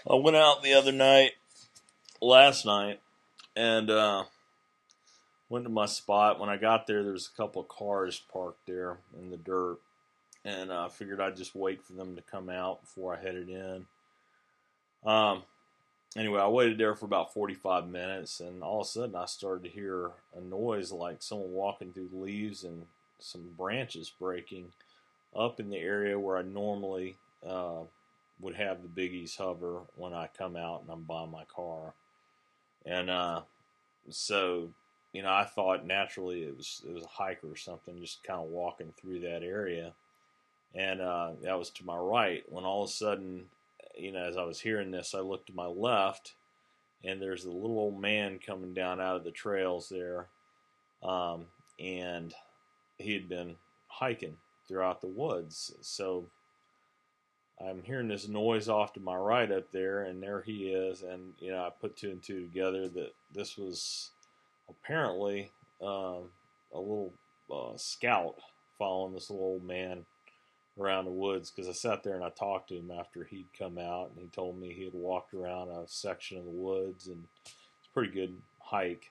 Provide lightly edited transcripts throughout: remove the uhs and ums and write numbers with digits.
I went out the other night, last night, and went to my spot. When I got there, there was a couple of cars parked there in the dirt, and I figured I'd just wait for them to come out before I headed in. Um, anyway, I waited there for about 45 minutes, and all of a sudden I started to hear a noise like someone walking through leaves and some branches breaking up in the area where I normally would have the biggies hover when I come out and I'm by my car. And so, I thought naturally it was a hiker or something, just kind of walking through that area. And that was to my right. When all of a sudden, as I was hearing this, I looked to my left, and there's a little old man coming down out of the trails there, and he had been hiking throughout the woods. So I'm hearing this noise off to my right up there, and there he is. And I put two and two together that this was apparently a little scout following this little old man around the woods, because I sat there and I talked to him after he'd come out, and he told me he had walked around a section of the woods, and it's a pretty good hike.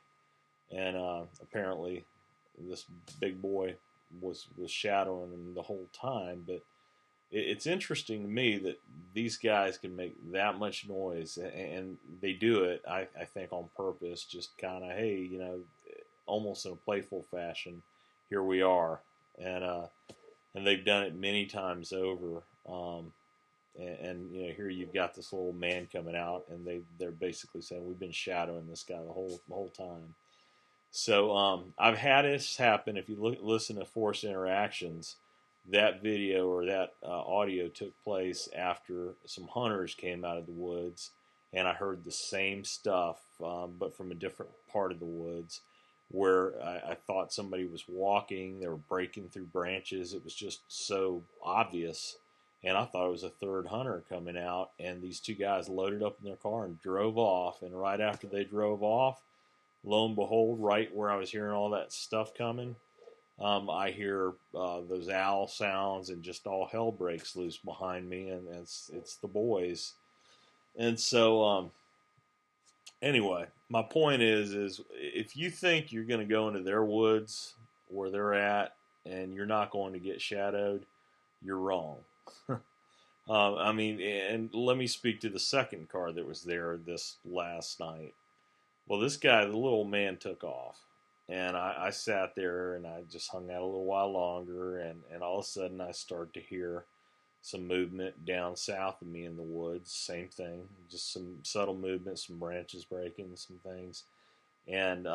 And apparently this big boy was shadowing him the whole time. But it's interesting to me that these guys can make that much noise, and they do it, I think, on purpose, just kind of, hey, almost in a playful fashion, here we are. And they've done it many times over. And here you've got this little man coming out, and they're basically saying, we've been shadowing this guy the whole time. So I've had this happen. If you listen to Forced Interactions, that video or that audio took place after some hunters came out of the woods, and I heard the same stuff, but from a different part of the woods, where I thought somebody was walking. They were breaking through branches. It was just so obvious, and I thought it was a third hunter coming out, and these two guys loaded up in their car and drove off. And right after they drove off, lo and behold, right where I was hearing all that stuff coming, I hear those owl sounds, and just all hell breaks loose behind me, and it's the boys. And so anyway, my point is if you think you're going to go into their woods where they're at and you're not going to get shadowed, you're wrong. And let me speak to the second car that was there this last night. Well, this guy, the little man, took off. And I sat there and I just hung out a little while longer, and all of a sudden I started to hear some movement down south of me in the woods. Same thing, just some subtle movement, some branches breaking, some things. And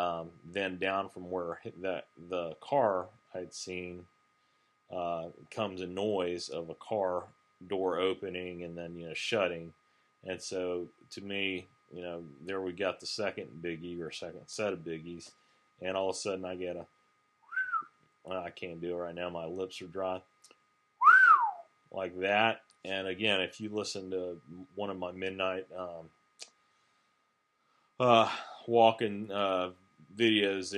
then down from where the car I'd seen comes a noise of a car door opening and then shutting. And so to me, there we got the second biggie, or second set of biggies. And all of a sudden I get I can't do it right now, my lips are dry, like that. And again, if you listen to one of my midnight walking videos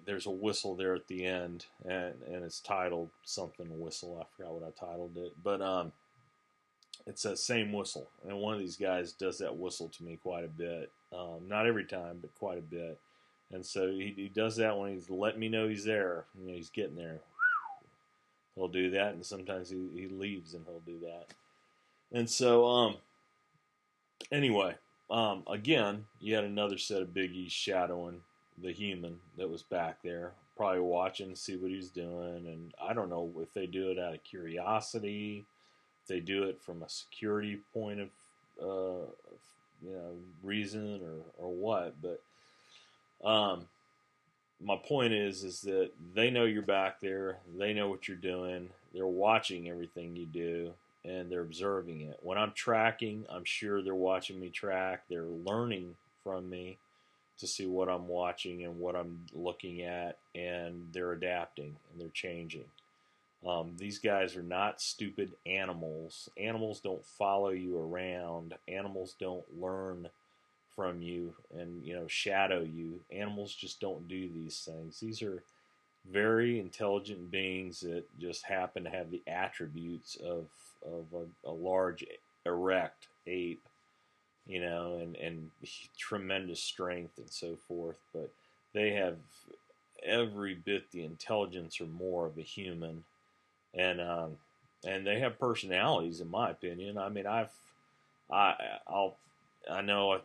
there's a whistle there at the end, and it's titled something whistle. I forgot what I titled it, but it's that same whistle. And one of these guys does that whistle to me quite a bit. Not every time, but quite a bit. And so he does that when he's letting me know he's there. He's getting there. He'll do that, and sometimes he leaves and he'll do that. And so, anyway, again, you had another set of biggies shadowing the human that was back there, probably watching to see what he's doing. And I don't know if they do it out of curiosity, if they do it from a security point of, reason or what, but my point is that they know you're back there. They know what you're doing. They're watching everything you do, and they're observing it. When I'm tracking, I'm sure they're watching me track. They're learning from me to see what I'm watching and what I'm looking at, and they're adapting and they're changing. These guys are not stupid animals. Animals don't follow you around. Animals don't learn from you and shadow you. Animals just don't do these things. These are very intelligent beings that just happen to have the attributes of a large erect ape, and tremendous strength and so forth. But they have every bit the intelligence or more of a human, and they have personalities, in my opinion. I mean, I I'll I know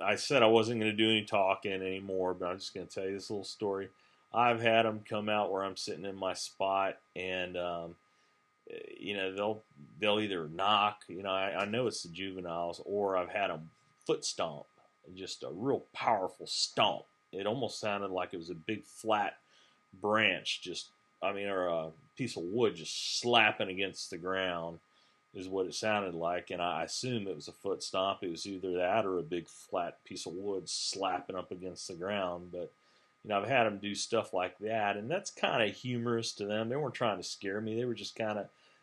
I said I wasn't going to do any talking anymore, but I'm just going to tell you this little story. I've had them come out where I'm sitting in my spot, and they'll either knock. I know it's the juveniles, or I've had them foot stomp, just a real powerful stomp. It almost sounded like it was a big flat branch, or a piece of wood just slapping against the ground is what it sounded like, and I assume it was a foot stomp. It was either that or a big flat piece of wood slapping up against the ground. But I've had them do stuff like that, and that's kind of humorous to them. They weren't trying to scare me. They were just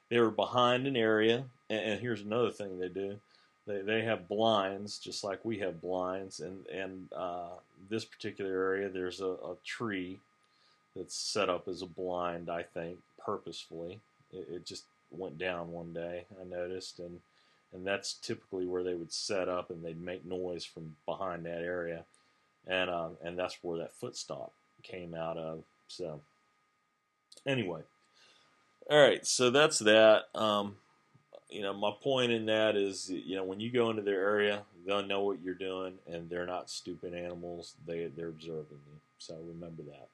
they were behind an area, and here's another thing they do. They have blinds, just like we have blinds, and this particular area, there's a tree that's set up as a blind, I think, purposefully. It just went down one day, I noticed, and that's typically where they would set up, and they'd make noise from behind that area, and that's where that foot stomp came out of. So anyway, all right, so that's that. My point in that is, when you go into their area, they'll know what you're doing, and they're not stupid animals. They're observing you, so remember that.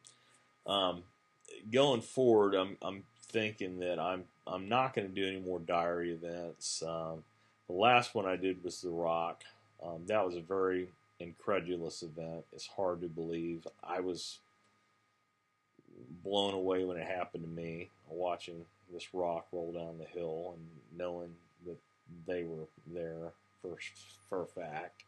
Going forward, I'm thinking that I'm not going to do any more diary events. The last one I did was the Rock. That was a very incredulous event. It's hard to believe. I was blown away when it happened to me, watching this rock roll down the hill and knowing that they were there for a fact.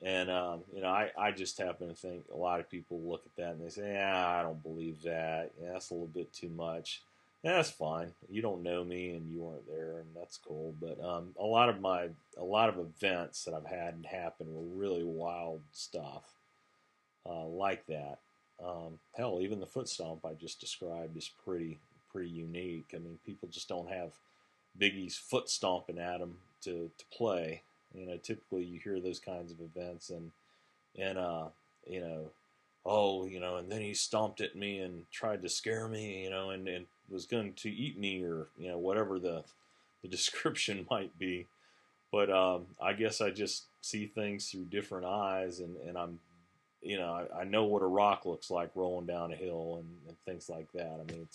And I just happen to think a lot of people look at that and they say, "Yeah, I don't believe that. Yeah, that's a little bit too much." Yeah, that's fine. You don't know me and you weren't there, and that's cool. But a lot of events that I've had happen were really wild stuff like that. Hell, even the foot stomp I just described is pretty unique. I mean, people just don't have Biggie's foot stomping at them to play. Typically you hear those kinds of events, and and then he stomped at me and tried to scare me, and was going to eat me, or whatever the description might be. But I guess I just see things through different eyes, and I'm I know what a rock looks like rolling down a hill and things like that. I mean,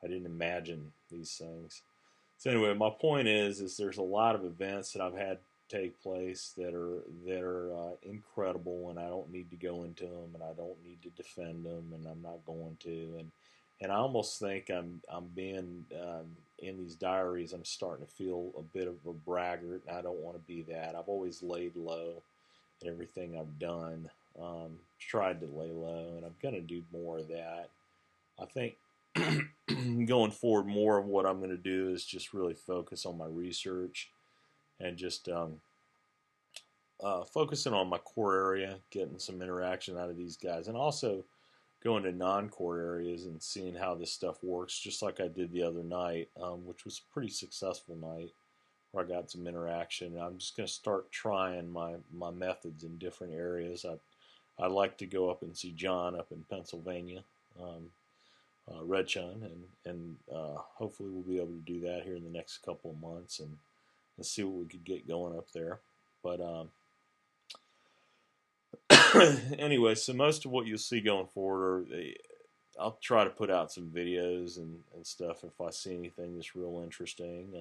I didn't imagine these things. So anyway, my point is there's a lot of events that I've had take place that are incredible, and I don't need to go into them, and I don't need to defend them, and I'm not going to. And I almost think I'm being in these diaries, I'm starting to feel a bit of a braggart, and I don't want to be that. I've always laid low in everything I've done. Tried to lay low, and I'm going to do more of that. I think going forward, more of what I'm going to do is just really focus on my research and just focusing on my core area, getting some interaction out of these guys, and also going to non-core areas and seeing how this stuff works, just like I did the other night, which was a pretty successful night where I got some interaction. I'm just going to start trying my methods in different areas. I'd like to go up and see John up in Pennsylvania, Red Chun, and hopefully we'll be able to do that here in the next couple of months and see what we could get going up there. But anyway, so most of what you'll see going forward I'll try to put out some videos and stuff if I see anything that's real interesting.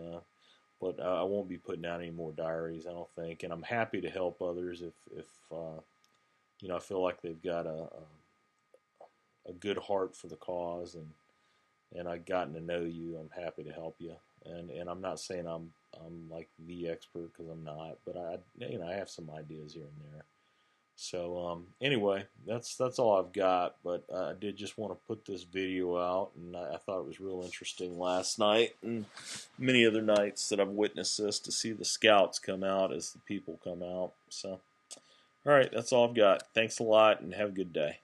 But I won't be putting out any more diaries, I don't think. And I'm happy to help others if I feel like they've got a good heart for the cause, and I've gotten to know you. I'm happy to help you. And I'm not saying I'm like the expert, because I'm not, but I have some ideas here and there. So anyway, that's all I've got. But I did just want to put this video out, and I thought it was real interesting last night and many other nights that I've witnessed this, to see the scouts come out as the people come out. So all right, that's all I've got. Thanks a lot, and have a good day.